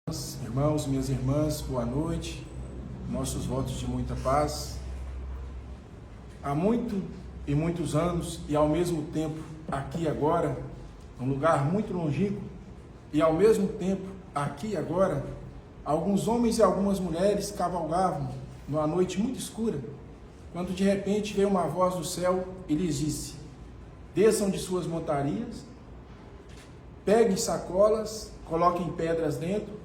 Irmãos, minhas irmãs, boa noite, nossos votos de muita paz. Há muitos anos e ao mesmo tempo aqui e agora, um lugar muito longínquo e ao mesmo tempo aqui e agora, alguns homens e algumas mulheres cavalgavam numa noite muito escura, quando de repente veio uma voz do céu e lhes disse: desçam de suas montarias, peguem sacolas, coloquem pedras dentro,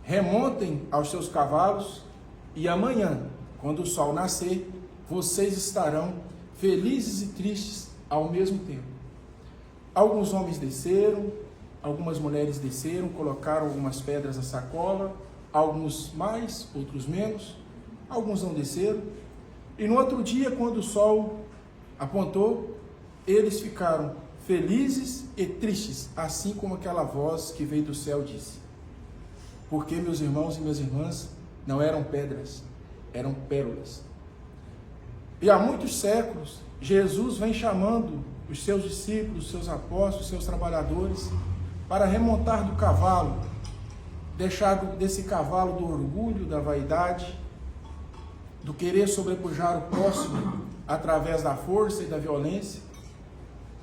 remontem aos seus cavalos e amanhã, quando o sol nascer, vocês estarão felizes e tristes ao mesmo tempo. Alguns homens desceram, algumas mulheres desceram, colocaram algumas pedras na sacola, alguns mais, outros menos, alguns não desceram. E no outro dia, quando o sol apontou, eles ficaram felizes e tristes, assim como aquela voz que veio do céu disse. Porque, meus irmãos e minhas irmãs, não eram pedras, eram pérolas. E há muitos séculos, Jesus vem chamando os seus discípulos, os seus apóstolos, os seus trabalhadores, para remontar do cavalo, deixar desse cavalo do orgulho, da vaidade, do querer sobrepujar o próximo através da força e da violência,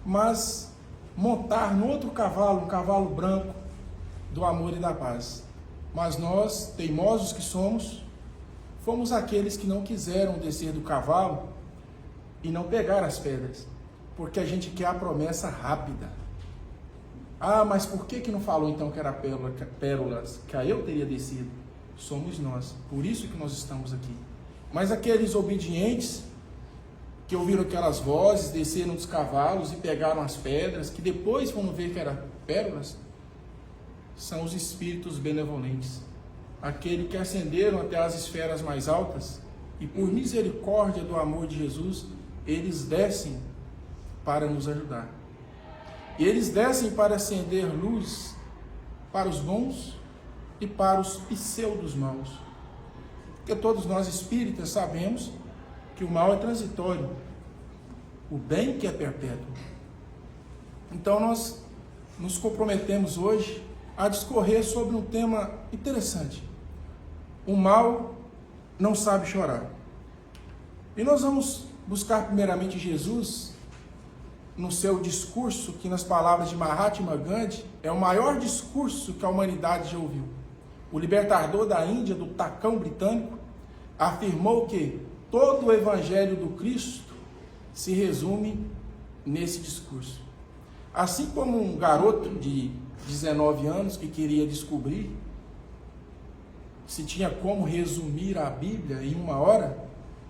mas montar no outro cavalo, um cavalo branco, do amor e da paz. Mas nós, teimosos que somos, fomos aqueles que não quiseram descer do cavalo e não pegar as pedras, porque a gente quer a promessa rápida. Ah, mas por que não falou então que era pérolas, que aí eu teria descido? Somos nós, por isso que nós estamos aqui. Mas aqueles obedientes, que ouviram aquelas vozes, desceram dos cavalos e pegaram as pedras, que depois vão ver que eram pérolas, são os espíritos benevolentes, aqueles que ascenderam até as esferas mais altas e por misericórdia do amor de Jesus, eles descem para nos ajudar. E eles descem para acender luz para os bons e para os pseudos maus. Porque todos nós espíritas sabemos que o mal é transitório, o bem que é perpétuo. Então nós nos comprometemos hoje a discorrer sobre um tema interessante. O mal não sabe chorar. E nós vamos buscar primeiramente Jesus no seu discurso, que nas palavras de Mahatma Gandhi é o maior discurso que a humanidade já ouviu. O libertador da Índia, do tacão britânico, afirmou que todo o evangelho do Cristo se resume nesse discurso. Assim como um garoto de 19 anos que queria descobrir se tinha como resumir a Bíblia em uma hora,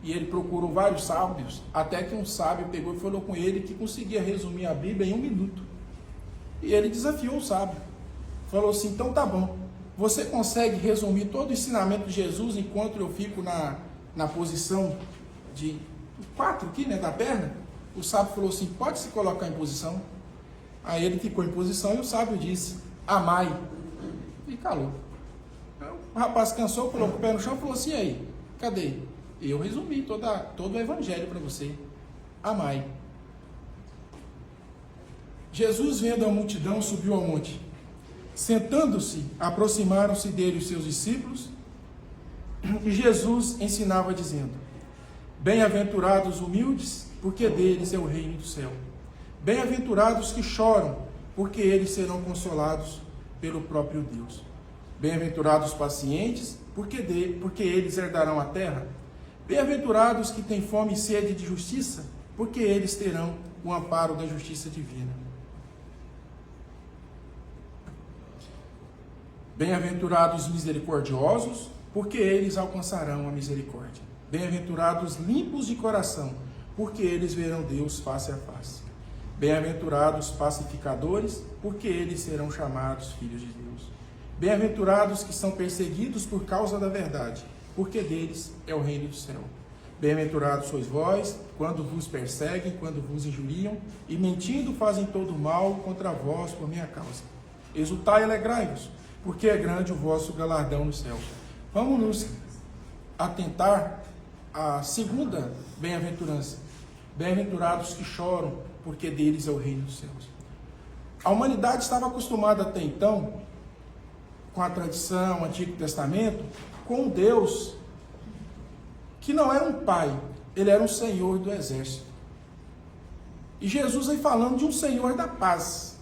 e ele procurou vários sábios, até que um sábio pegou e falou com ele que conseguia resumir a Bíblia em 1 minuto. E ele desafiou o sábio. Falou assim: então tá bom, você consegue resumir todo o ensinamento de Jesus enquanto eu fico na posição de 4 aqui, né, da perna? O sábio falou assim: pode se colocar em posição. Aí ele ficou em posição e o sábio disse: amai. E calou. O rapaz cansou, colocou o pé no chão e falou assim: e aí, cadê? Eu resumi todo o evangelho para você. Amai. Jesus, vendo a multidão, subiu ao monte. Sentando-se, aproximaram-se dele os seus discípulos, e Jesus ensinava dizendo: bem-aventurados os humildes, porque deles é o reino do céu. Bem-aventurados que choram, porque eles serão consolados pelo próprio Deus. Bem-aventurados os pacientes, porque eles herdarão a terra. Bem-aventurados que têm fome e sede de justiça, porque eles terão o amparo da justiça divina. Bem-aventurados os misericordiosos, porque eles alcançarão a misericórdia. Bem-aventurados limpos de coração, porque eles verão Deus face a face. Bem-aventurados pacificadores, porque eles serão chamados filhos de Deus. Bem-aventurados que são perseguidos por causa da verdade, porque deles é o reino do céu. Bem-aventurados sois vós, quando vos perseguem, quando vos injuriam, e mentindo fazem todo o mal contra vós por minha causa. Exultai e alegrai-vos, porque é grande o vosso galardão no céu. Vamos nos atentar à segunda bem-aventurança. Bem-aventurados que choram, porque deles é o reino dos céus. A humanidade estava acostumada até então com a tradição, o Antigo Testamento, com um Deus que não era um pai, ele era um Senhor do exército. E Jesus vem falando de um Senhor da paz.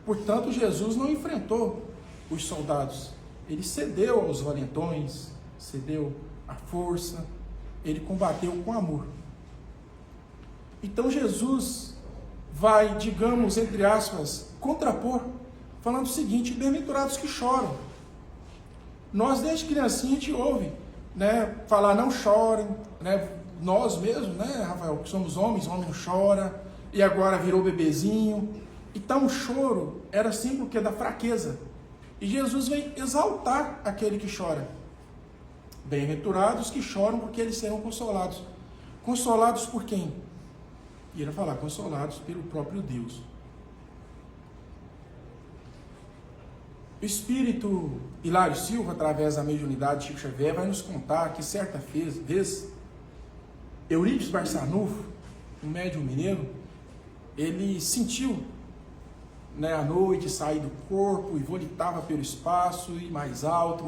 Portanto, Jesus não enfrentou os soldados. Ele cedeu aos valentões, cedeu à força, ele combateu com amor. Então Jesus vai, digamos, entre aspas, contrapor, falando o seguinte: bem-aventurados que choram. Nós desde criancinha a gente ouve, né, falar não chorem, né, nós mesmos, né, Rafael, que somos homens, homem não chora, e agora virou bebezinho. Então o choro era símbolo que é da fraqueza. E Jesus vem exaltar aquele que chora. Bem-aventurados que choram, porque eles serão consolados. Consolados por quem? E ele vai falar, consolados pelo próprio Deus. O espírito Hilário Silva, através da mediunidade de Chico Xavier, vai nos contar que certa vez, Eurípides Barçanufo, um médium mineiro, ele sentiu, né, à noite sair do corpo e volitava pelo espaço, e mais alto,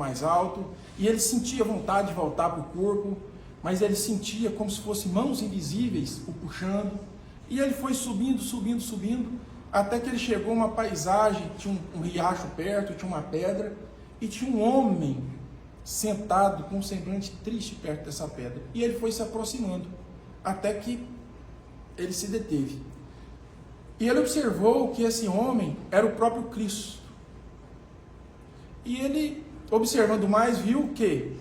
e ele sentia vontade de voltar para o corpo, mas ele sentia como se fossem mãos invisíveis o puxando, e ele foi subindo, até que ele chegou a uma paisagem, tinha um riacho perto, tinha uma pedra, e tinha um homem sentado com um semblante triste perto dessa pedra, e ele foi se aproximando, até que ele se deteve. E ele observou que esse homem era o próprio Cristo. E ele, observando mais, viu que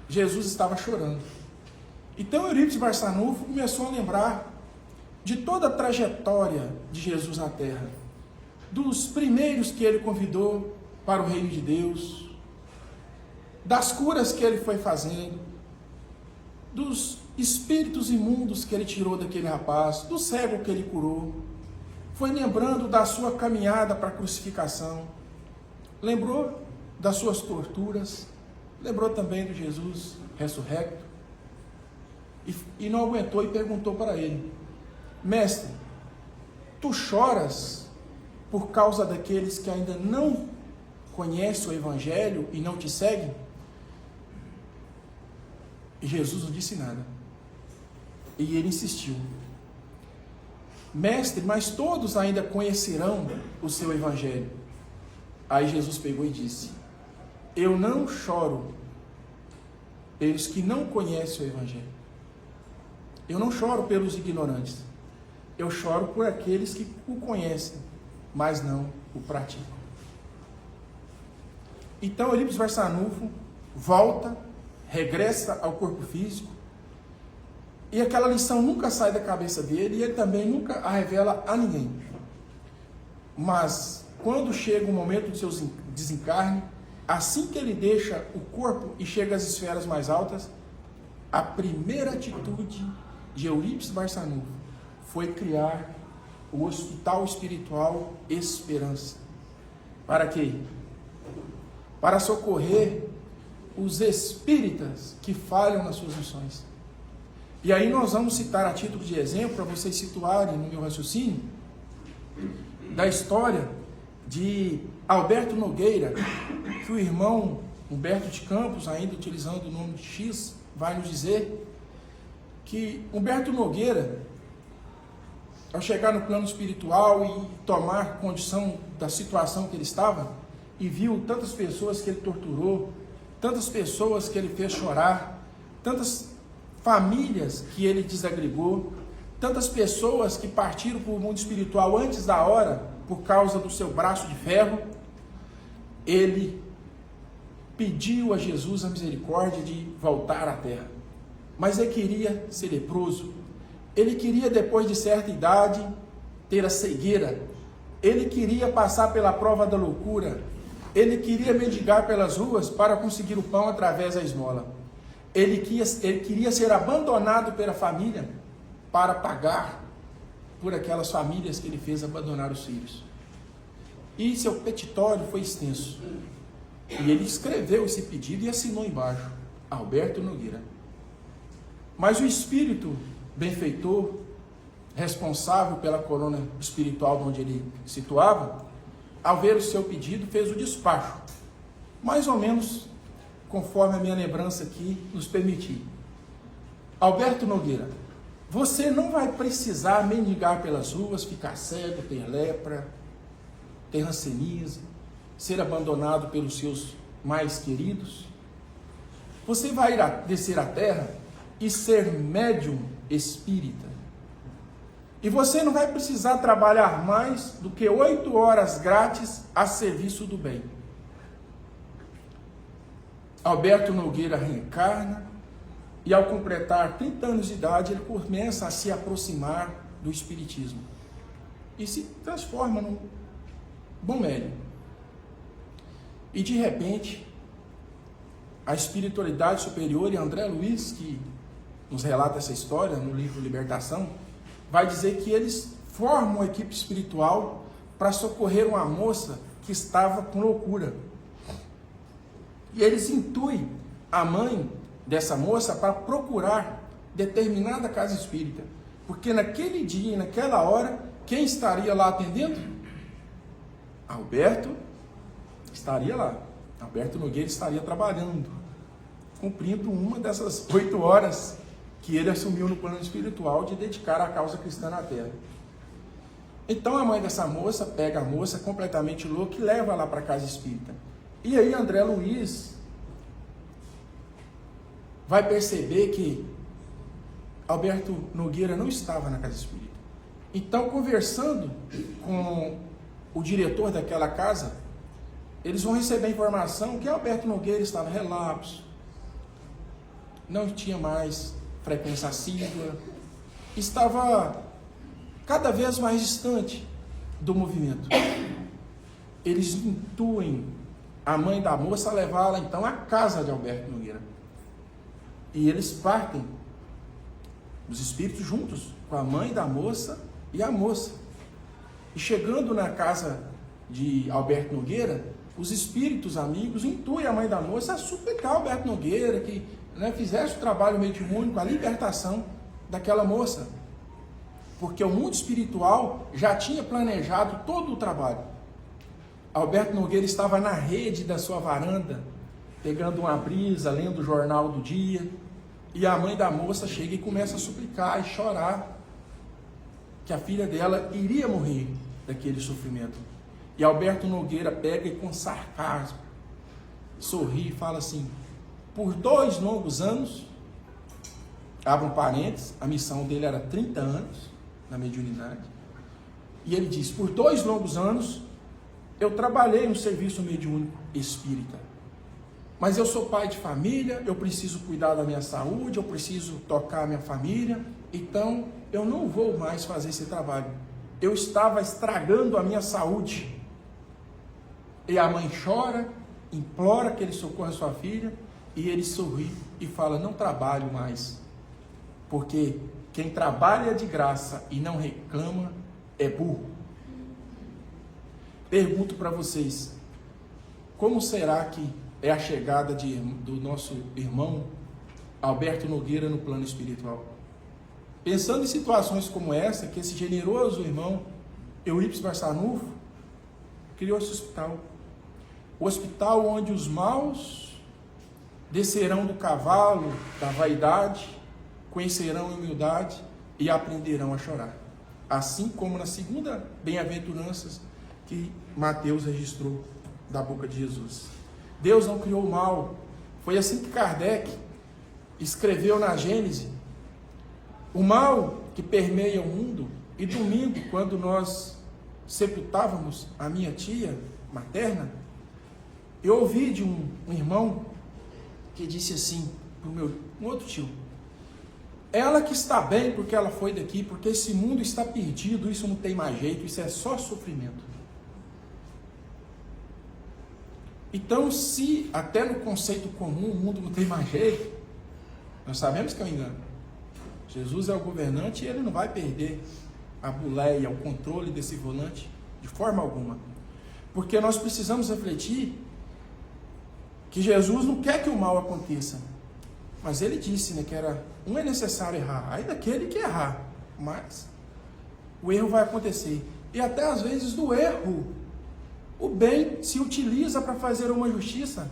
Jesus estava chorando. Então Eurípides Barçanufo começou a lembrar de toda a trajetória de Jesus na terra, dos primeiros que ele convidou para o reino de Deus, das curas que ele foi fazendo, dos espíritos imundos que ele tirou daquele rapaz, do cego que ele curou. Foi lembrando da sua caminhada para a crucificação, lembrou das suas torturas, lembrou também do Jesus ressurrecto, e não aguentou e perguntou para ele: mestre, tu choras por causa daqueles que ainda não conhecem o Evangelho e não te seguem? E Jesus não disse nada, e ele insistiu: mestre, mas todos ainda conhecerão o seu Evangelho. Aí Jesus pegou e disse: eu não choro pelos que não conhecem o Evangelho. Eu não choro pelos ignorantes. Eu choro por aqueles que o conhecem, mas não o praticam. Então Eurípides Barçanufo volta, regressa ao corpo físico, e aquela lição nunca sai da cabeça dele, e ele também nunca a revela a ninguém. Mas, quando chega o momento do seu desencarne, assim que ele deixa o corpo e chega às esferas mais altas, a primeira atitude de Eurípides Barçanufo foi criar o Hospital Espiritual Esperança. Para quê? Para socorrer os espíritas que falham nas suas missões. E aí nós vamos citar a título de exemplo, para vocês situarem no meu raciocínio, da história de Alberto Nogueira, que o irmão Humberto de Campos, ainda utilizando o nome de X, vai nos dizer que Humberto Nogueira, ao chegar no plano espiritual e tomar condição da situação que ele estava, e viu tantas pessoas que ele torturou, tantas pessoas que ele fez chorar, tantas famílias que ele desagregou, tantas pessoas que partiram para o mundo espiritual antes da hora, por causa do seu braço de ferro, ele pediu a Jesus a misericórdia de voltar à terra. Mas ele queria ser leproso, ele queria, depois de certa idade, ter a cegueira, ele queria passar pela prova da loucura, ele queria mendigar pelas ruas para conseguir o pão através da esmola. Ele queria ser abandonado pela família para pagar por aquelas famílias que ele fez abandonar os filhos. E seu petitório foi extenso. E ele escreveu esse pedido e assinou embaixo: Alberto Nogueira. Mas o espírito benfeitor, responsável pela coluna espiritual onde ele situava, ao ver o seu pedido, fez o despacho mais ou menos conforme a minha lembrança aqui nos permitir. Alberto Nogueira, você não vai precisar mendigar pelas ruas, ficar cego, ter lepra, ter hanseníase, ser abandonado pelos seus mais queridos. Você vai descer à terra e ser médium espírita. E você não vai precisar trabalhar mais do que 8 horas grátis a serviço do bem. Alberto Nogueira reencarna e, ao completar 30 anos de idade, ele começa a se aproximar do espiritismo e se transforma num bom médium. E de repente, a espiritualidade superior, e André Luiz, que nos relata essa história no livro Libertação, vai dizer que eles formam uma equipe espiritual para socorrer uma moça que estava com loucura. E eles intuem a mãe dessa moça para procurar determinada casa espírita. Porque naquele dia e naquela hora, quem estaria lá atendendo? Alberto estaria lá. Alberto Nogueira estaria trabalhando, cumprindo uma dessas 8 horas que ele assumiu no plano espiritual de dedicar à causa cristã na Terra. Então a mãe dessa moça pega a moça completamente louca e leva lá para a casa espírita. E aí André Luiz vai perceber que Alberto Nogueira não estava na casa espírita. Então, conversando com o diretor daquela casa, eles vão receber a informação que Alberto Nogueira estava em relapso, não tinha mais frequência assídua, estava cada vez mais distante do movimento. Eles intuem a mãe da moça a levá-la então à casa de Alberto Nogueira. E eles partem, os espíritos juntos, com a mãe da moça e a moça. E chegando na casa de Alberto Nogueira, os espíritos amigos intuem a mãe da moça a suplicar Alberto Nogueira que fizesse o trabalho mediúnico, a libertação daquela moça. Porque o mundo espiritual já tinha planejado todo o trabalho. Alberto Nogueira estava na rede da sua varanda, pegando uma brisa, lendo o jornal do dia, e a mãe da moça chega e começa a suplicar e chorar que a filha dela iria morrer daquele sofrimento. E Alberto Nogueira pega e com sarcasmo sorri e fala assim: por 2 longos anos, abre um parênteses, a missão dele era 30 anos na mediunidade, e ele diz: por 2 longos anos eu trabalhei no serviço mediúnico espírita, mas eu sou pai de família, eu preciso cuidar da minha saúde, eu preciso tocar a minha família, então eu não vou mais fazer esse trabalho. Eu estava estragando a minha saúde. E a mãe chora, implora que ele socorra a sua filha, e ele sorri e fala: não trabalho mais, porque quem trabalha de graça e não reclama é burro. Pergunto para vocês, como será que é a chegada do nosso irmão Alberto Nogueira no plano espiritual? Pensando em situações como essa, que esse generoso irmão Eurípides Barçanufo criou esse hospital. O hospital onde os maus descerão do cavalo da vaidade, conhecerão a humildade e aprenderão a chorar. Assim como na segunda bem-aventuranças que Mateus registrou da boca de Jesus. Deus não criou o mal. Foi assim que Kardec escreveu na Gênese. O mal que permeia o mundo. E domingo, quando nós sepultávamos a minha tia materna, eu ouvi de um irmão que disse assim para um outro tio: ela que está bem porque ela foi daqui, porque esse mundo está perdido, isso não tem mais jeito, isso é só sofrimento. Então, se até no conceito comum o mundo não tem mais jeito, nós sabemos que é um engano. Jesus é o governante e ele não vai perder a boleia, o controle desse volante de forma alguma. Porque nós precisamos refletir que Jesus não quer que o mal aconteça. Mas ele disse, que é necessário errar. Aí daquele que errar, mas o erro vai acontecer. E até às vezes do erro, O bem se utiliza para fazer uma justiça.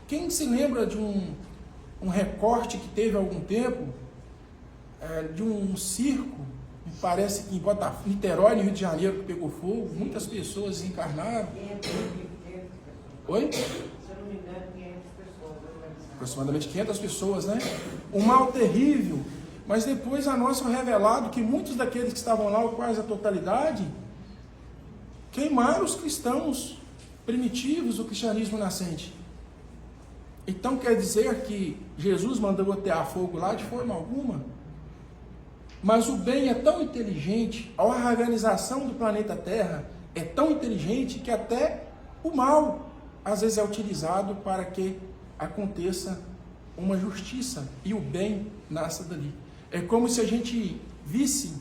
Quem se lembra de um recorte que teve há algum tempo, de um circo, me parece que em Niterói, no Rio de Janeiro, que pegou fogo, muitas pessoas encarnaram. Oi? Se eu não me engano, 500 pessoas. Aproximadamente 500 pessoas, né? Um mal terrível. Mas depois a nós foi revelado que muitos daqueles que estavam lá, ou quase a totalidade, queimaram os cristãos primitivos, o cristianismo nascente. Então quer dizer que Jesus mandou atear fogo lá de forma alguma? Mas o bem é tão inteligente, a organização do planeta Terra é tão inteligente que até o mal às vezes é utilizado para que aconteça uma justiça e o bem nasça dali. É como se a gente visse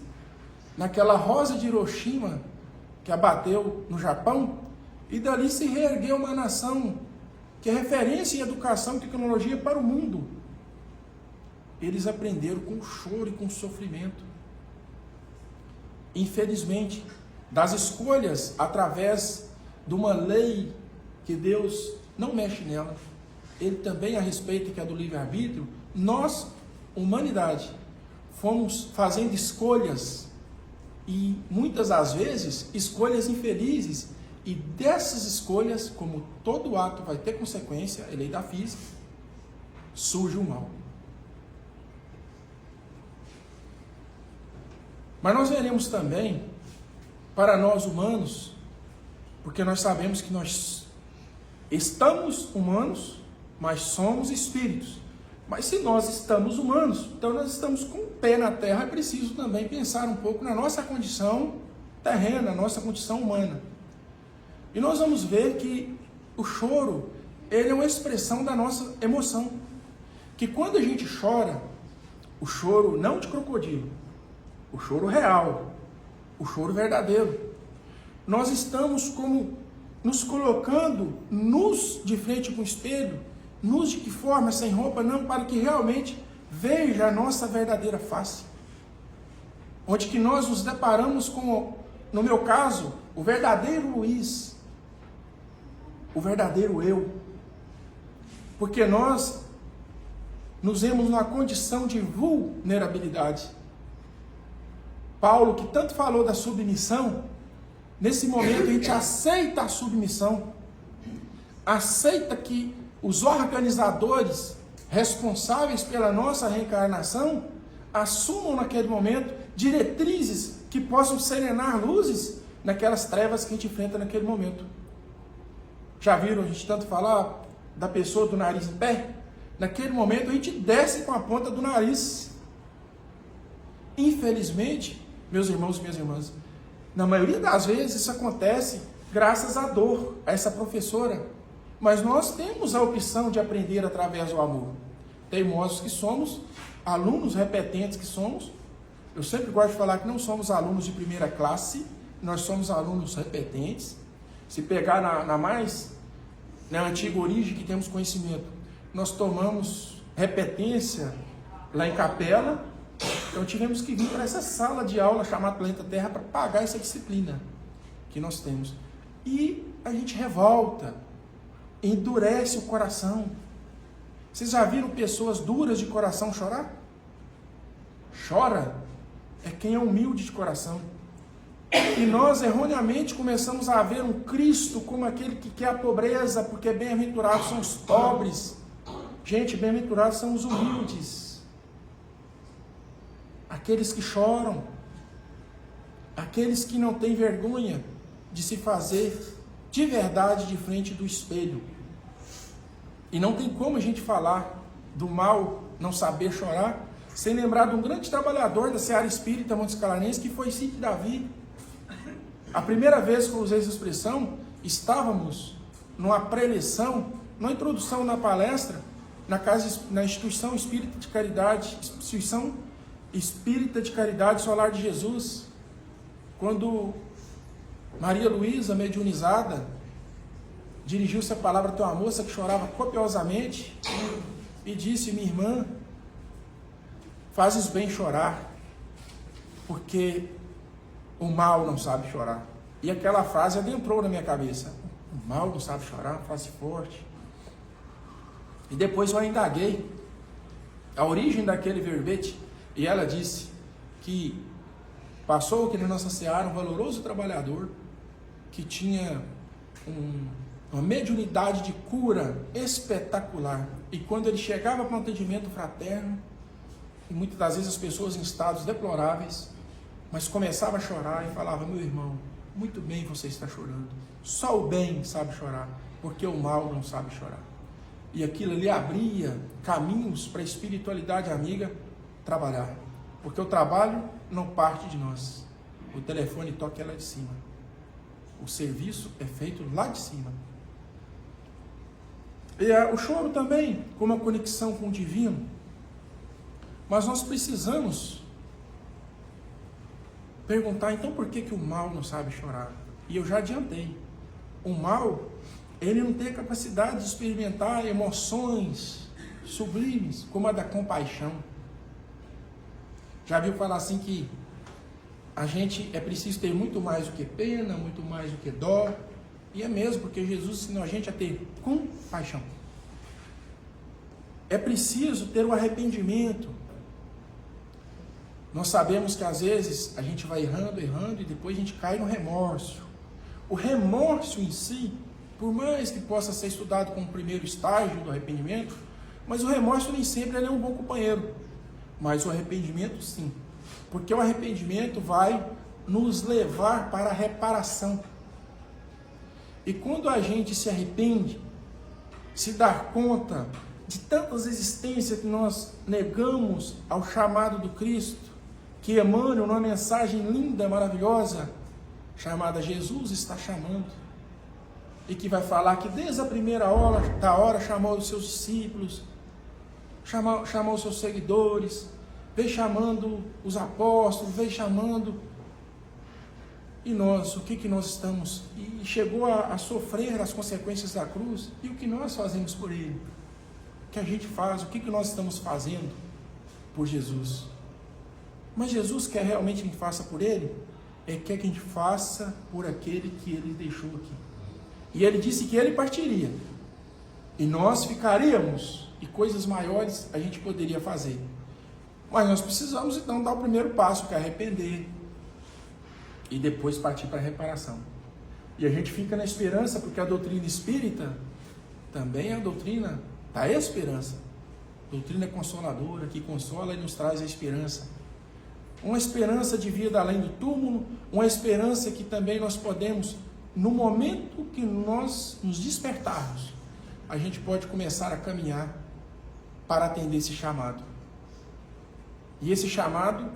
naquela rosa de Hiroshima que abateu no Japão e dali se reergueu uma nação que é referência em educação e tecnologia para o mundo. Eles aprenderam com choro e com sofrimento. Infelizmente, das escolhas através de uma lei que Deus não mexe nela, Ele também a respeita, que é do livre-arbítrio, nós, humanidade, fomos fazendo escolhas e muitas das vezes escolhas infelizes, e dessas escolhas, como todo ato vai ter consequência, é lei da física, surge o mal. Mas nós veremos também, para nós humanos, porque nós sabemos que nós estamos humanos, mas somos espíritos. Mas se nós estamos humanos, então nós estamos com o pé na terra, é preciso também pensar um pouco na nossa condição terrena, na nossa condição humana. E nós vamos ver que o choro, ele é uma expressão da nossa emoção. Que quando a gente chora, o choro não de crocodilo, o choro real, o choro verdadeiro, nós estamos como nos colocando nus de frente para o espelho. Nus de que forma? Sem roupa? Não, para que realmente veja a nossa verdadeira face. Onde que nós nos deparamos com, no meu caso, o verdadeiro Luiz, o verdadeiro eu. Porque nós nos vemos numa condição de vulnerabilidade. Paulo, que tanto falou da submissão, nesse momento a gente aceita a submissão, aceita que os organizadores responsáveis pela nossa reencarnação assumam naquele momento diretrizes que possam serenar luzes naquelas trevas que a gente enfrenta naquele momento. Já viram a gente tanto falar da pessoa do nariz em pé? Naquele momento a gente desce com a ponta do nariz. Infelizmente, meus irmãos e minhas irmãs, na maioria das vezes isso acontece graças à dor, a essa professora. Mas nós temos a opção de aprender através do amor. Teimosos que somos, alunos repetentes que somos. Eu sempre gosto de falar que não somos alunos de primeira classe, nós somos alunos repetentes. Se pegar na antiga origem que temos conhecimento, nós tomamos repetência lá em Capela, então tivemos que vir para essa sala de aula chamada Planeta Terra para pagar essa disciplina que nós temos. E a gente revolta, endurece o coração. Vocês já viram pessoas duras de coração chorar? Chora é quem é humilde de coração. E nós erroneamente começamos a ver um Cristo como aquele que quer a pobreza, porque bem-aventurados são os pobres. Gente, bem-aventurados são os humildes, aqueles que choram, aqueles que não têm vergonha de se fazer de verdade de frente do espelho. E não tem como a gente falar do mal, não saber chorar, sem lembrar de um grande trabalhador da Seara Espírita Montes Clarense, que foi Cide Davi. A primeira vez que eu usei essa expressão, estávamos numa pré-eleição, numa introdução na palestra, na Instituição Espírita de Caridade, Instituição Espírita de Caridade Solar de Jesus, quando Maria Luísa, mediunizada, dirigiu-se a palavra para uma moça que chorava copiosamente e disse: minha irmã, fazes bem chorar, porque o mal não sabe chorar. E aquela frase adentrou na minha cabeça. O mal não sabe chorar, frase forte. E depois eu indaguei a origem daquele verbete, e ela disse que passou aqui na nossa seara um valoroso trabalhador que tinha uma mediunidade de cura espetacular. E quando ele chegava para um atendimento fraterno, e muitas das vezes as pessoas em estados deploráveis, mas começava a chorar e falava: meu irmão, muito bem você está chorando. Só o bem sabe chorar, porque o mal não sabe chorar. E aquilo ali abria caminhos para a espiritualidade amiga trabalhar. Porque o trabalho não parte de nós. O telefone toca lá de cima. O serviço é feito lá de cima. E o choro também, com uma conexão com o divino. Mas nós precisamos perguntar, então, por que o mal não sabe chorar? E eu já adiantei. O mal, ele não tem a capacidade de experimentar emoções sublimes, como a da compaixão. Já viu falar assim que a gente é preciso ter muito mais do que pena, muito mais do que dó. E é mesmo, porque Jesus ensinou a gente a ter compaixão. É preciso ter o arrependimento. Nós sabemos que às vezes a gente vai errando e depois a gente cai no remorso. O remorso em si, por mais que possa ser estudado como primeiro estágio do arrependimento, mas o remorso nem sempre ele é um bom companheiro. Mas o arrependimento sim, porque o arrependimento vai nos levar para a reparação. E quando a gente se arrepende, se dá conta de tantas existências que nós negamos ao chamado do Cristo, que Emmanuel, numa mensagem linda, maravilhosa, chamada Jesus está chamando, e que vai falar que desde a primeira hora chamou os seus discípulos, chamou os seus seguidores, veio chamando os apóstolos, veio chamando, e nós, o que nós estamos, e chegou a sofrer as consequências da cruz, e o que nós fazemos por Ele? O que a gente faz, o que nós estamos fazendo por Jesus? Mas Jesus quer realmente que a gente faça por Ele? Quer que a gente faça por aquele que Ele deixou aqui. E Ele disse que Ele partiria, e nós ficaríamos, e coisas maiores a gente poderia fazer. Mas nós precisamos então dar o primeiro passo, que é arrepender, e depois partir para a reparação. E a gente fica na esperança, porque a doutrina espírita também é a doutrina da esperança. Doutrina consoladora, que consola e nos traz a esperança. Uma esperança de vida além do túmulo, uma esperança que também nós podemos, no momento que nós nos despertarmos, a gente pode começar a caminhar para atender esse chamado. E esse chamado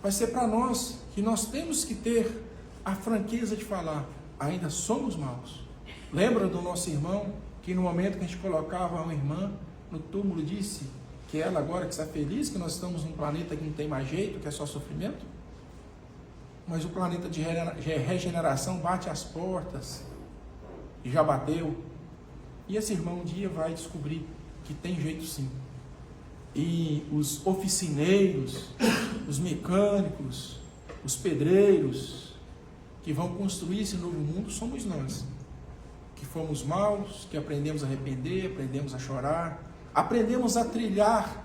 vai ser para nós, que nós temos que ter a franqueza de falar: ainda somos maus. Lembra do nosso irmão, que no momento que a gente colocava uma irmã no túmulo, disse que ela agora que está feliz, que nós estamos num planeta que não tem mais jeito, que é só sofrimento? Mas o planeta de regeneração bate às portas, e já bateu. E esse irmão um dia vai descobrir que tem jeito sim. E os oficineiros, os mecânicos, os pedreiros que vão construir esse novo mundo somos nós, que fomos maus, que aprendemos a arrepender, aprendemos a chorar, aprendemos a trilhar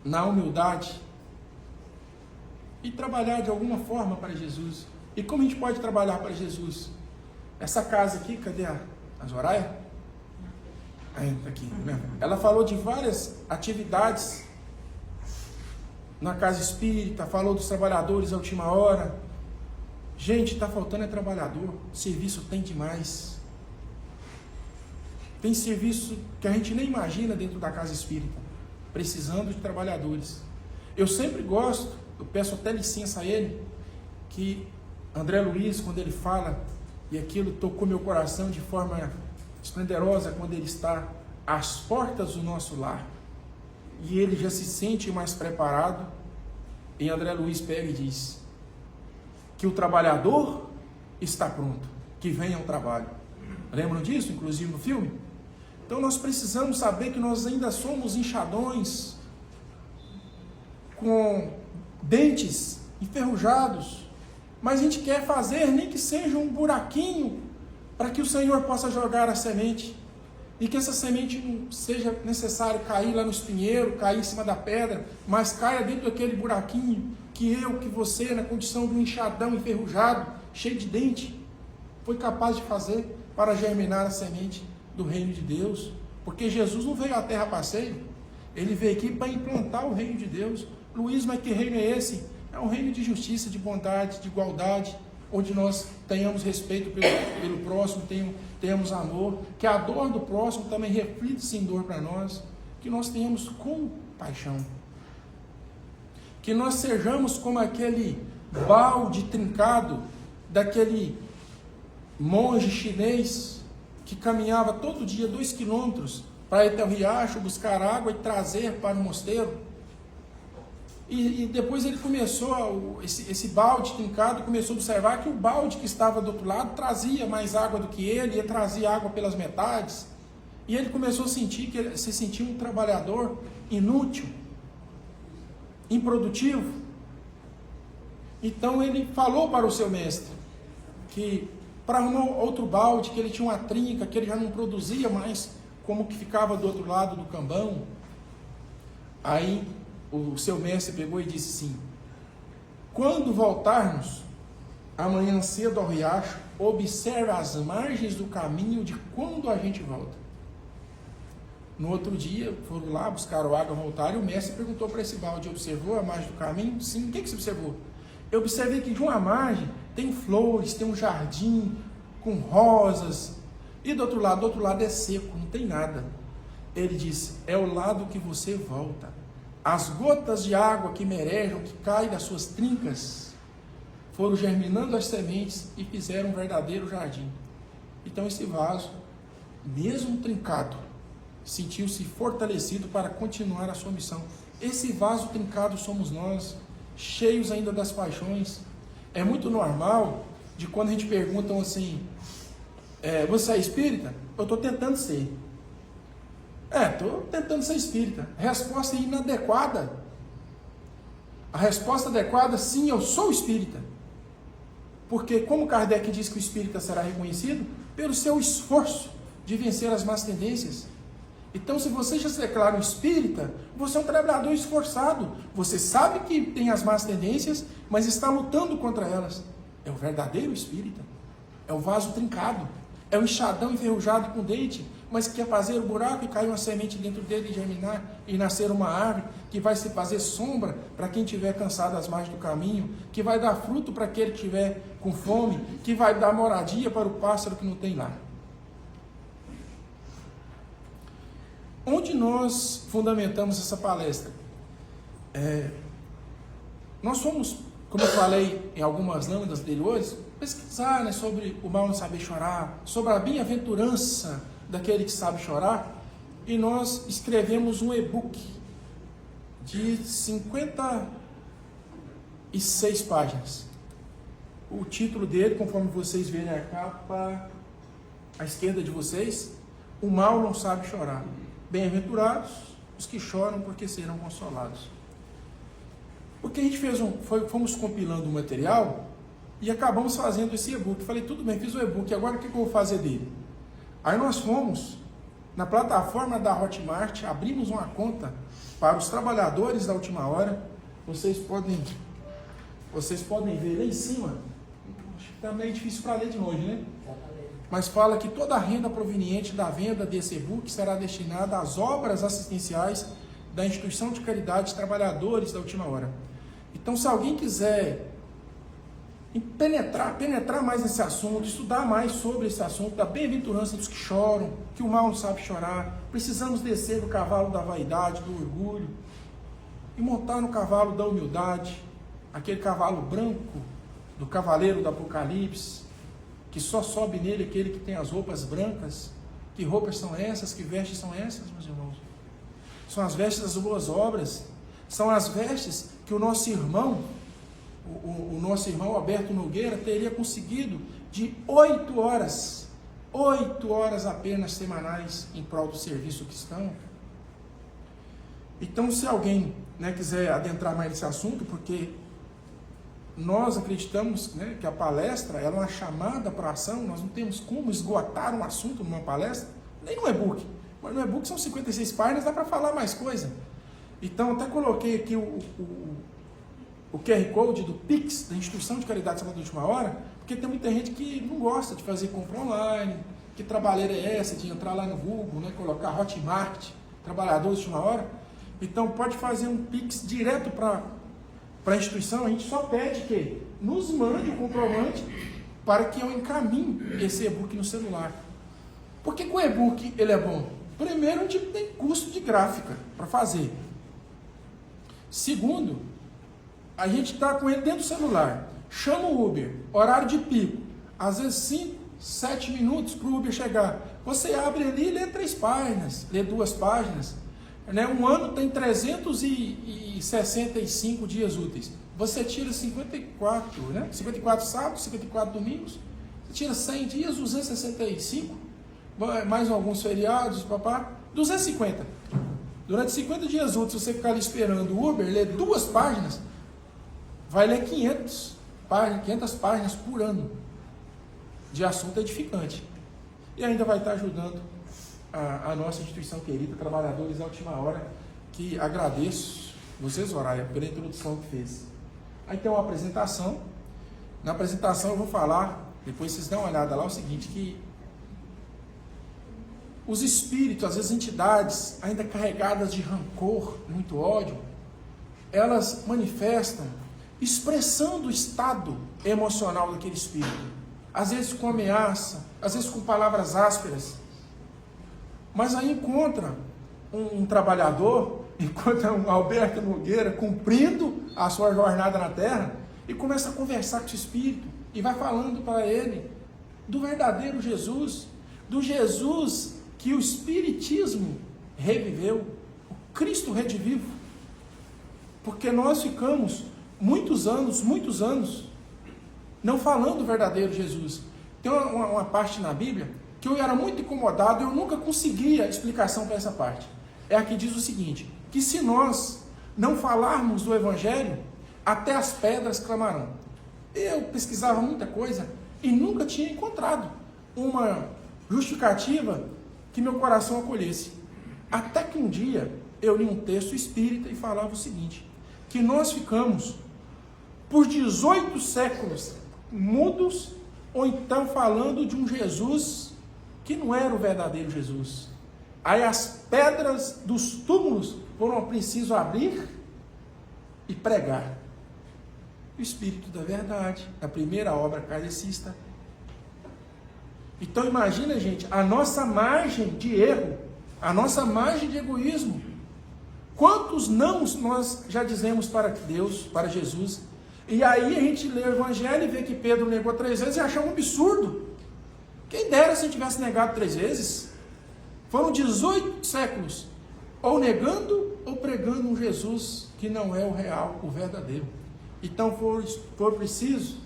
na humildade e trabalhar de alguma forma para Jesus. E como a gente pode trabalhar para Jesus? Essa casa aqui, cadê a Zoraia? Aqui, né? Ela falou de várias atividades na casa espírita, falou dos trabalhadores à última hora. Gente, está faltando trabalhador, serviço tem demais. Tem serviço que a gente nem imagina dentro da casa espírita, precisando de trabalhadores. Eu sempre gosto, eu peço até licença a ele, que André Luiz, quando ele fala, e aquilo tocou meu coração de forma esplendorosa, quando ele está às portas do nosso lar, e ele já se sente mais preparado, e André Luiz pega e diz que o trabalhador está pronto, que venha ao trabalho. Lembram disso, inclusive no filme? Então nós precisamos saber que nós ainda somos inchadões, com dentes enferrujados, mas a gente quer fazer nem que seja um buraquinho para que o Senhor possa jogar a semente, e que essa semente não seja necessário cair lá no espinheiro, cair em cima da pedra, mas caia dentro daquele buraquinho que eu, que você, na condição de um enxadão enferrujado, cheio de dente, foi capaz de fazer para germinar a semente do reino de Deus. Porque Jesus não veio à terra a passeio, ele veio aqui para implantar o reino de Deus. Luiz, mas que reino é esse? É um reino de justiça, de bondade, de igualdade, onde nós tenhamos respeito pelo próximo, tenhamos amor, que a dor do próximo também reflita-se em dor para nós, que nós tenhamos compaixão, que nós sejamos como aquele balde trincado daquele monge chinês que caminhava todo dia 2 quilômetros para ir até o riacho, buscar água e trazer para o mosteiro. E depois ele começou, esse balde trincado, começou a observar que o balde que estava do outro lado trazia mais água do que ele, ia trazer água pelas metades. E ele começou a sentir que ele se sentia um trabalhador inútil, improdutivo. Então ele falou para o seu mestre que para arrumar outro balde, que ele tinha uma trinca, que ele já não produzia mais como que ficava do outro lado do cambão. Aí o seu mestre pegou e disse assim: quando voltarmos amanhã cedo ao riacho, observe as margens do caminho de quando a gente volta. No outro dia, foram lá, buscaram água, voltaram, e o mestre perguntou para esse balde: observou a margem do caminho? Sim. O que você observou? Eu observei que de uma margem tem flores, tem um jardim com rosas, e do outro lado é seco, não tem nada. Ele disse: é o lado que você volta. As gotas de água que merejam, que caem das suas trincas, foram germinando as sementes e fizeram um verdadeiro jardim. Então esse vaso, mesmo trincado, sentiu-se fortalecido para continuar a sua missão. Esse vaso trincado somos nós, cheios ainda das paixões. É muito normal de quando a gente pergunta assim: você é espírita? Eu estou tentando ser. Estou tentando ser espírita. Resposta inadequada. A resposta adequada: sim, eu sou espírita. Porque, como Kardec diz que o espírita será reconhecido pelo seu esforço de vencer as más tendências. Então, se você já se declara um espírita, você é um trabalhador esforçado. Você sabe que tem as más tendências, mas está lutando contra elas. É o verdadeiro espírita. É o vaso trincado. É o enxadão enferrujado com dente, mas que quer fazer o buraco e cair uma semente dentro dele e germinar e nascer uma árvore que vai se fazer sombra para quem estiver cansado às margens do caminho, que vai dar fruto para aquele que estiver com fome, que vai dar moradia para o pássaro que não tem lar. Onde nós fundamentamos essa palestra? Nós fomos, como eu falei em algumas lâminas anteriores, pesquisar, sobre o mal não saber chorar, sobre a bem-aventurança daquele que sabe chorar, e nós escrevemos um e-book de 56 páginas. O título dele, conforme vocês verem a capa à esquerda de vocês: o mal não sabe chorar. Bem-aventurados os que choram, porque serão consolados. Porque a gente fomos compilando o material e acabamos fazendo esse e-book. Falei: tudo bem, fiz o e-book, agora o que eu vou fazer dele? Aí nós fomos na plataforma da Hotmart, abrimos uma conta para os trabalhadores da última hora. Vocês podem ver lá em cima. Acho que tá meio difícil para ler de longe, né? Mas fala que toda a renda proveniente da venda desse e-book será destinada às obras assistenciais da instituição de caridade Trabalhadores da Última Hora. Então, se alguém quiser penetrar mais nesse assunto, estudar mais sobre esse assunto da bem-aventurança dos que choram, que o mal não sabe chorar, precisamos descer do cavalo da vaidade, do orgulho, e montar no cavalo da humildade, aquele cavalo branco do cavaleiro do Apocalipse, que só sobe nele aquele que tem as roupas brancas. Que roupas são essas? Que vestes são essas, meus irmãos? São as vestes das boas obras. São as vestes que o nosso irmão Alberto Nogueira teria conseguido de 8 horas apenas semanais em prol do serviço cristão. Então, se alguém quiser adentrar mais nesse assunto, porque nós acreditamos, né, que a palestra ela é uma chamada para a ação, nós não temos como esgotar um assunto numa palestra, nem no e-book. Mas no e-book são 56 páginas, dá para falar mais coisa. Então, até coloquei aqui o QR Code do Pix, da Instituição de Caridade Salvador de Última Hora, porque tem muita gente que não gosta de fazer compra online, que trabalheira é essa de entrar lá no Google, né, colocar Hotmart, trabalhadores de última hora. Então, pode fazer um Pix direto para a instituição. A gente só pede que nos mande o comprovante para que eu encaminhe esse e-book no celular. Por que o e-book ele é bom? Primeiro, a gente tem custo de gráfica para fazer. Segundo, a gente está com ele dentro do celular. Chama o Uber, horário de pico, às vezes 5, 7 minutos para o Uber chegar. Você abre ali e lê 3 páginas, lê 2 páginas. Né? Um ano tem 365 dias úteis. Você tira 54, né? 54 sábados, 54 domingos. Você tira 100 dias, 265. Mais alguns feriados, papá. 250. Durante 50 dias úteis, você ficar ali esperando o Uber, ler 2 páginas, vai ler 500 páginas por ano de assunto edificante. E ainda vai estar ajudando a nossa instituição querida, Trabalhadores da Última Hora, que agradeço vocês, Soraya, pela introdução que fez. Aí tem uma apresentação. Na apresentação eu vou falar, depois vocês dão uma olhada lá, o seguinte, que os espíritos, às vezes entidades ainda carregadas de rancor, muito ódio, elas manifestam expressando o estado emocional daquele espírito. Às vezes com ameaça, às vezes com palavras ásperas. Mas aí encontra um trabalhador, encontra um Alberto Nogueira cumprindo a sua jornada na Terra e começa a conversar com esse espírito e vai falando para ele do verdadeiro Jesus, do Jesus que o Espiritismo reviveu, o Cristo redivivo. Porque nós ficamos muitos anos, não falando do verdadeiro Jesus. Tem uma parte na Bíblia que eu era muito incomodado e eu nunca conseguia explicação para essa parte. É a que diz o seguinte, que se nós não falarmos do Evangelho, até as pedras clamarão. Eu pesquisava muita coisa e nunca tinha encontrado uma justificativa que meu coração acolhesse. Até que um dia eu li um texto espírita e falava o seguinte, que nós ficamos por 18 séculos mudos, ou então falando de um Jesus que não era o verdadeiro Jesus. Aí as pedras dos túmulos foram preciso abrir e pregar. O Espírito da Verdade, a primeira obra kardecista. Então imagina, gente, a nossa margem de erro, a nossa margem de egoísmo. Quantos nãos nós já dizemos para Deus, para Jesus? E aí a gente lê o Evangelho e vê que Pedro negou 3 vezes e achamos um absurdo. Quem dera se a gente tivesse negado 3 vezes? Foram 18 séculos, ou negando ou pregando um Jesus que não é o real, o verdadeiro. Então foi preciso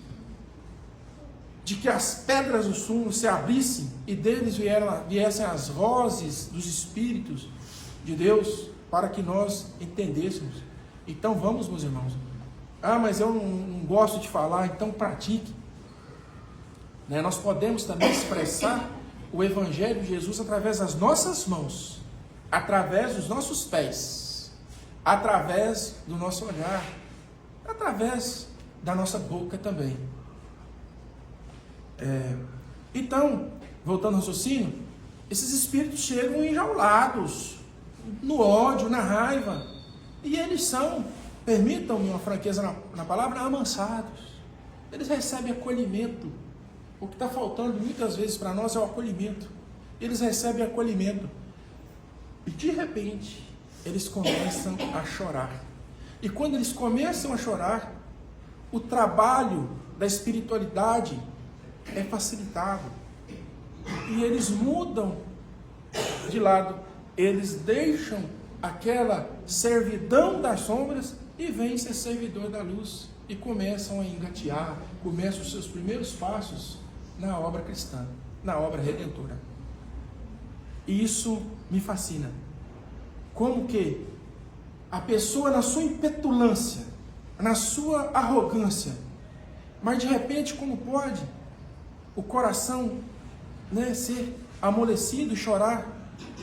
de que as pedras do túmulo se abrissem e deles viessem as vozes dos Espíritos de Deus para que nós entendêssemos. Então vamos, meus irmãos. Ah, mas eu não gosto de falar, então pratique. Né? Nós podemos também expressar o Evangelho de Jesus através das nossas mãos, através dos nossos pés, através do nosso olhar, através da nossa boca também. Então, voltando ao raciocínio, esses espíritos chegam enjaulados, no ódio, na raiva, e eles são, permitam-me uma franqueza na palavra, amansados. Eles recebem acolhimento. O que está faltando muitas vezes para nós é o acolhimento. Eles recebem acolhimento. E de repente, eles começam a chorar. E quando eles começam a chorar, o trabalho da espiritualidade é facilitado. E eles mudam de lado. Eles deixam aquela servidão das sombras e vêm ser servidor da luz. E começam a engatear, começam os seus primeiros passos na obra cristã, na obra redentora. E isso me fascina. Como que a pessoa, na sua impetulância, na sua arrogância, Mas de repente, como pode o coração, né, ser amolecido e chorar?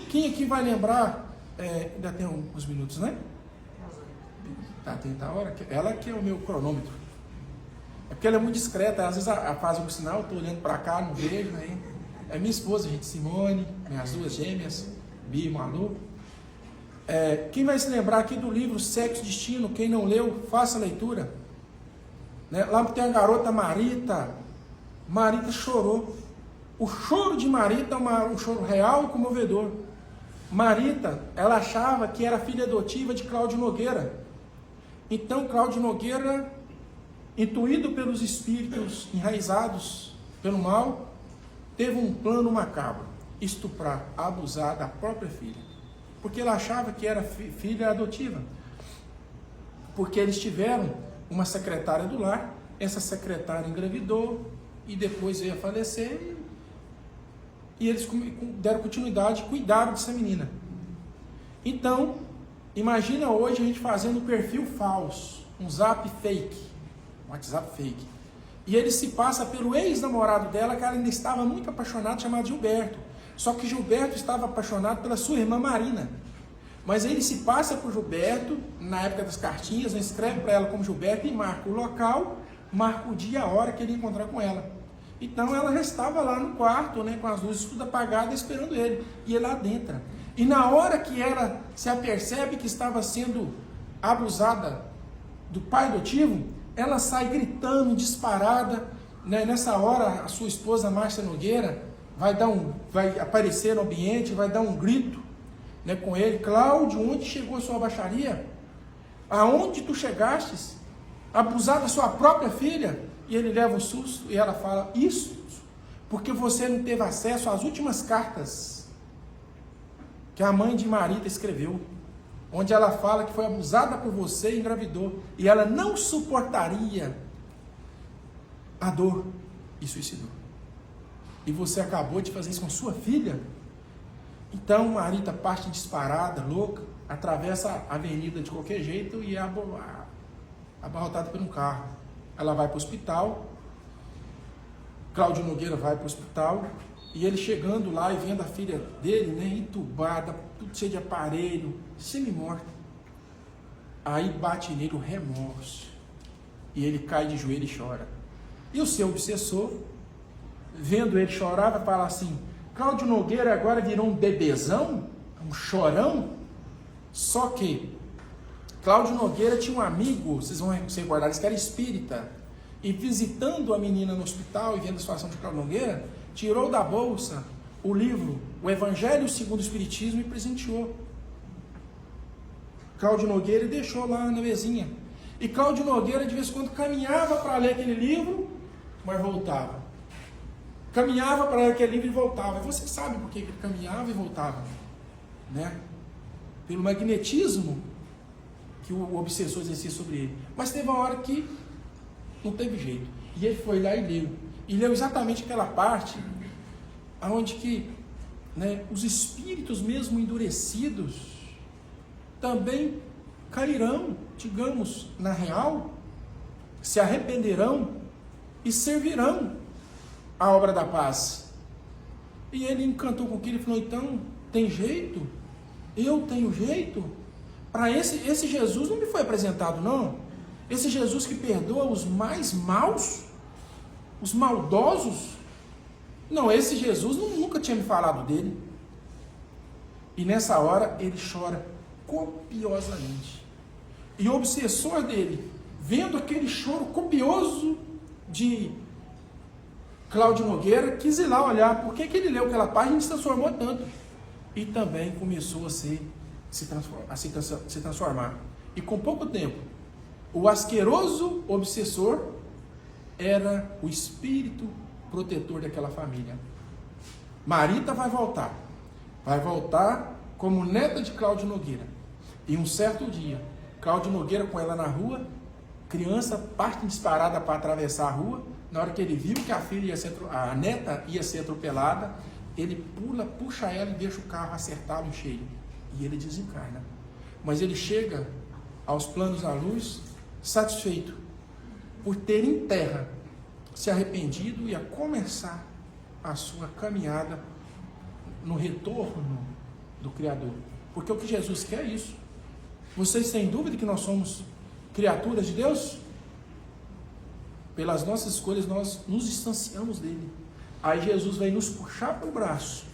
Quem aqui vai lembrar? Ainda tem uns minutos, né? Tá, tem a hora. Ela que é o meu cronômetro. É porque ela é muito discreta. Às vezes faz um sinal, eu tô olhando para cá, não vejo, né? É minha esposa, gente, Simone, minhas duas gêmeas, Bia e Malu. Quem vai se lembrar aqui do livro Sexo e Destino? Quem não leu, faça a leitura. Né? Lá tem a garota Marita. Marita chorou. O choro de Marita é um choro real e comovedor. Marita, ela achava que era filha adotiva de Cláudio Nogueira. Então Cláudio Nogueira, intuído pelos espíritos enraizados pelo mal, teve um plano macabro: estuprar, abusar da própria filha. Porque ela achava que era filha adotiva. Porque eles tiveram uma secretária do lar, essa secretária engravidou e depois veio a falecer, e eles deram continuidade e cuidaram dessa menina. Então, imagina hoje a gente fazendo um perfil falso, um zap fake, um WhatsApp fake, e ele se passa pelo ex-namorado dela, que ela ainda estava muito apaixonada, chamado Gilberto. Só que Gilberto estava apaixonado pela sua irmã Marina. Mas ele se passa por Gilberto, na época das cartinhas, escreve para ela como Gilberto e marca o local, marca o dia e a hora que ele ia encontrar com ela. Então ela já estava lá no quarto, né, com as luzes tudo apagadas, esperando ele. E ele adentra. E na hora que ela se apercebe que estava sendo abusada do pai adotivo, ela sai gritando, disparada. Né? Nessa hora, a sua esposa, Márcia Nogueira, vai aparecer no ambiente, vai dar um grito, né, com ele: Cláudio, onde chegou a sua baixaria? Aonde tu chegastes? Abusar da sua própria filha? E ele leva um susto e ela fala: isso, porque você não teve acesso às últimas cartas que a mãe de Marita escreveu, onde ela fala que foi abusada por você e engravidou, e ela não suportaria a dor e suicidou. E você acabou de fazer isso com sua filha? Então Marita parte disparada, louca, atravessa a avenida de qualquer jeito e é abarrotada por um carro. Ela vai para o hospital, Cláudio Nogueira vai para o hospital, e ele chegando lá e vendo a filha dele, né, entubada, tudo cheio de aparelho, semi-morta. Aí bate nele o remorso, e ele cai de joelho e chora. E o seu obsessor, vendo ele chorar, vai falar assim: Cláudio Nogueira agora virou um bebezão, um chorão. Só que Cláudio Nogueira tinha um amigo, vocês vão se recordar, que era espírita, e visitando a menina no hospital e vendo a situação de Cláudio Nogueira, tirou da bolsa o livro O Evangelho segundo o Espiritismo e presenteou Cláudio Nogueira e deixou lá na mesinha. E Cláudio Nogueira de vez em quando caminhava para ler aquele livro, mas voltava. Caminhava para ler aquele livro e voltava. E você sabe por que ele caminhava e voltava, né? Pelo magnetismo que o obsessor exercia sobre ele. Mas teve uma hora que não teve jeito. E ele foi lá e leu. E leu exatamente aquela parte onde que, né, os espíritos mesmo endurecidos também cairão, digamos, na real, se arrependerão e servirão a obra da paz. E ele encantou com aquilo e falou: então, tem jeito? Eu tenho jeito? Para esse Jesus não me foi apresentado, não. Esse Jesus que perdoa os mais maus, os maldosos. Não, esse Jesus nunca tinha me falado dele. E nessa hora ele chora copiosamente. E o obsessor dele, vendo aquele choro copioso de Cláudio Nogueira, quis ir lá olhar por que ele leu aquela página e se transformou tanto. E também começou a se transformar. E com pouco tempo, o asqueroso obsessor era o espírito protetor daquela família. Marita vai voltar como neta de Cláudio Nogueira. E um certo dia, Cláudio Nogueira com ela na rua, criança parte disparada para atravessar a rua. Na hora que ele viu que a neta ia ser atropelada, ele puxa ela e deixa o carro acertá-lo em cheio. E ele desencarna. Mas ele chega aos planos da luz satisfeito por ter em terra se arrependido e a começar a sua caminhada no retorno do Criador. Porque o que Jesus quer é isso. Vocês têm dúvida que nós somos criaturas de Deus? Pelas nossas escolhas nós nos distanciamos dele. Aí Jesus vai nos puxar pelo braço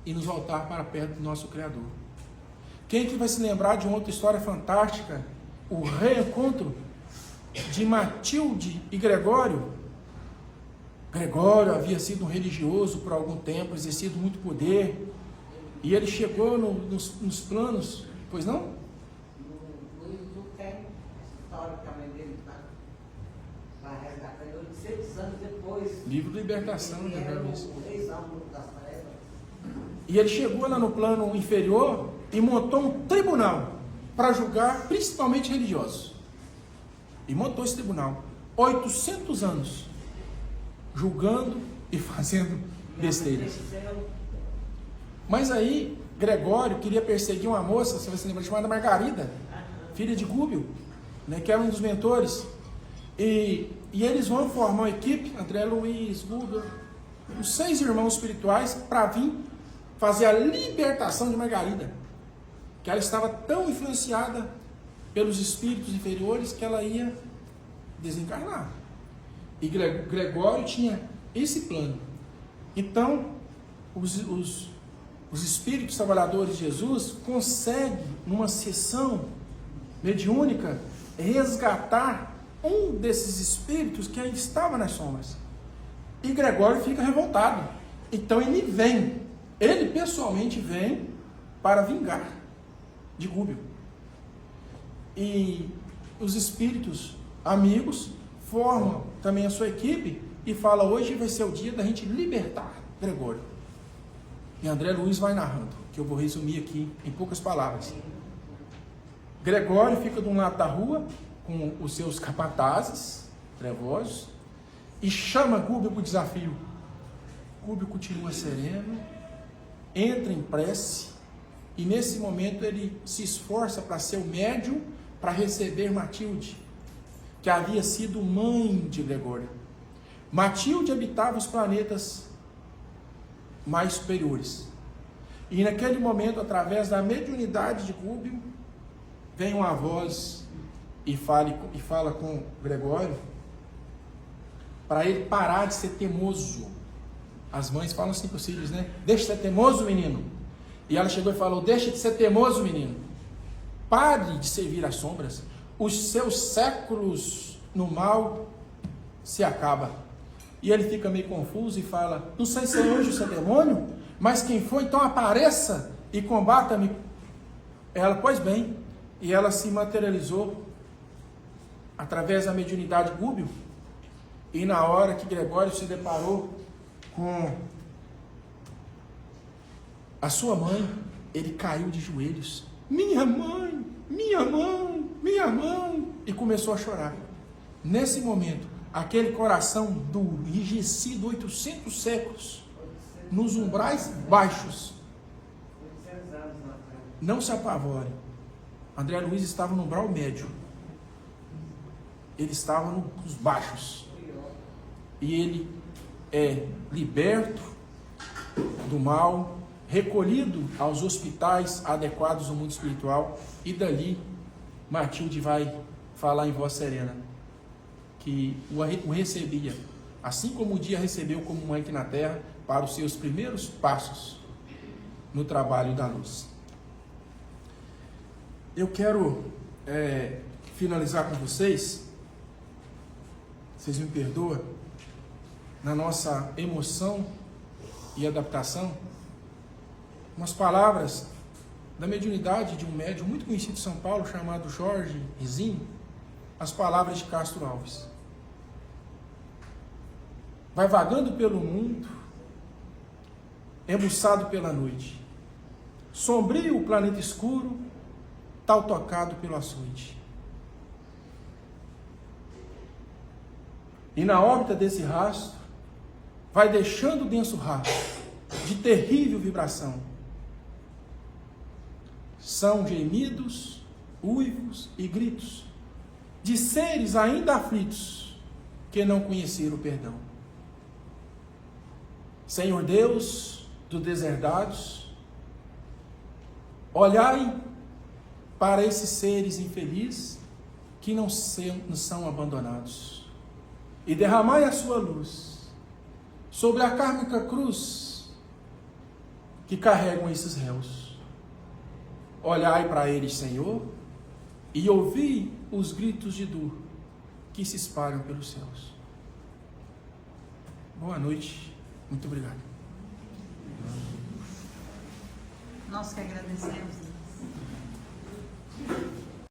e nos voltar para perto do nosso Criador. Quem que vai se lembrar de uma outra história fantástica? O reencontro de Matilde e Gregório. Gregório havia sido um religioso por algum tempo, exercido muito poder, e ele chegou nos planos, pois não? Não tem essa história que a mãe dele vai resgatar ele 800 anos depois. Livro de libertação, ele né? era o reizão das trevas. E ele chegou lá no plano inferior e montou um tribunal para julgar principalmente religiosos. E montou esse tribunal. 800 anos julgando e fazendo besteiras. Mas aí Gregório queria perseguir uma moça, você vai se lembrar, chamada Margarida, filha de Gúbio, né, que era um dos mentores. E eles vão formar uma equipe, André Luiz, Gúbio, os 6 irmãos espirituais, para vir fazer a libertação de Margarida, que ela estava tão influenciada pelos espíritos inferiores que ela ia desencarnar. E Gregório tinha esse plano. Então, os espíritos trabalhadores de Jesus conseguem, numa sessão mediúnica, resgatar um desses espíritos que ainda estava nas sombras. E Gregório fica revoltado. Então ele pessoalmente vem para vingar de Gúbio. E os espíritos amigos formam também a sua equipe e fala: hoje vai ser o dia da gente libertar Gregório. E André Luiz vai narrando, que eu vou resumir aqui em poucas palavras. Gregório fica de um lado da rua com os seus capatazes trevosos e chama Gúbio para o desafio. Gúbio continua sereno, entra em prece e nesse momento ele se esforça para ser o médium para receber Matilde, que havia sido mãe de Gregório. Matilde habitava os planetas mais superiores. E naquele momento, através da mediunidade de Gúbio, vem uma voz e fala com Gregório para ele parar de ser teimoso. As mães falam assim para os filhos, né? Deixa de ser teimoso, menino. E ela chegou e falou: deixa de ser teimoso, menino. Pare de servir às sombras. Os seus séculos no mal se acabam. E ele fica meio confuso e fala: não sei se é anjo ou se é demônio, mas quem for, então apareça e combata-me. Ela: pois bem. E ela se materializou através da mediunidade de Gúbio. E na hora que Gregório se deparou com a sua mãe, ele caiu de joelhos. Minha mãe, minha mãe, minha mãe. E começou a chorar. Nesse momento, aquele coração duro, enrijecido 800 séculos, nos umbrais baixos. 800 anos na frente. Não se apavore. André Luiz estava no umbral médio. Ele estava nos baixos. E ele é liberto do mal, recolhido aos hospitais adequados no mundo espiritual, e dali Matilde vai falar em voz serena que o recebia, assim como o dia recebeu como mãe aqui na terra, para os seus primeiros passos no trabalho da luz. Eu quero finalizar com vocês me perdoam, na nossa emoção e adaptação, umas palavras da mediunidade de um médium muito conhecido de São Paulo, chamado Jorge Rizinho, as palavras de Castro Alves. Vai vagando pelo mundo, embuçado pela noite, sombrio o planeta escuro, tal tocado pelo açoite. E na órbita desse rastro, vai deixando denso rastro de terrível vibração. São gemidos, uivos e gritos de seres ainda aflitos que não conheceram o perdão. Senhor Deus dos deserdados, olhai para esses seres infelizes que não são abandonados e derramai a sua luz sobre a kármica cruz que carregam esses réus. Olhai para eles, Senhor, e ouvi os gritos de dor que se espalham pelos céus. Boa noite, muito obrigado. Nós que agradecemos.